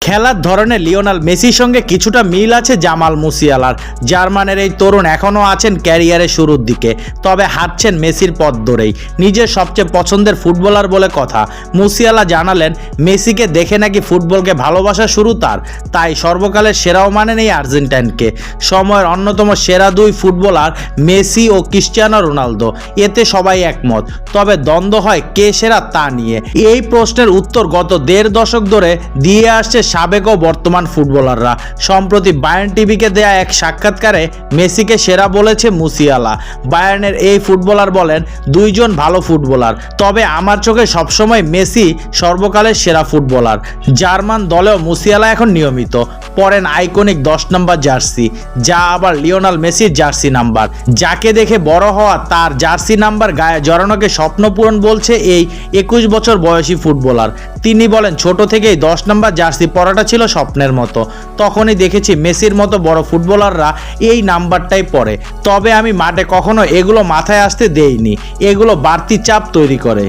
খেলার ধরনে লিওনেল মেসির সঙ্গে কিছুটা মিল আছে জামাল মুসিয়ালার। জার্মানের এই তরুণ এখনও আছেন ক্যারিয়ারের শুরুর দিকে, তবে হাঁটছেন মেসির পথ ধরেই। নিজের সবচেয়ে পছন্দের ফুটবলার বলে কথা। মুসিয়ালা জানালেন, মেসিকে দেখে নাকি ফুটবলকে ভালোবাসা শুরু তার, তাই সর্বকালের সেরাও মানেন এই আর্জেন্টাইনকে। সময়ের অন্যতম সেরা দুই ফুটবলার মেসি ও ক্রিস্টিয়ানো রোনালদো, এতে সবাই একমত। তবে দ্বন্দ্ব হয় কে সেরা তা নিয়ে। এই প্রশ্নের উত্তর গত দেড় দশক ধরে দিয়ে আসছে সাবেক ও বর্তমান ফুটবলাররা। সম্প্রতি বায়ার্ন টিভিকে দেয়া এক সাক্ষাৎকারে মেসিকে সেরা বলেছে মুসিয়ালা। বায়ার্নের এই ফুটবলার বলেন, দুইজন ভালো ফুটবলার, তবে আমার চোখে সবসময় মেসি সর্বকালের সেরা ফুটবলার। জার্মান দলেও মুসিয়ালা এখন নিয়মিত পরেন আইকনিক 10 নম্বর জার্সি, যা আবার লিওনেল মেসির জার্সি নাম্বার। যাকে দেখে বড় হওয়া তার জার্সি নাম্বার গায়ে জড়ানোকে স্বপ্ন পূরণ বলছে এই 21 বছর বয়সী ফুটবলার। তিনি বলেন, ছোট থেকেই 10 নম্বর জার্সি পরাটা ছিল স্বপ্নের মতো। তখনই দেখেছি মেসির মতো বড় ফুটবলাররা এই নাম্বারটাই পরে, তবে আমি মাঠে কখনো এগুলো মাথায় আসতে দেইনি। এগুলো বাড়তি চাপ তৈরি করে।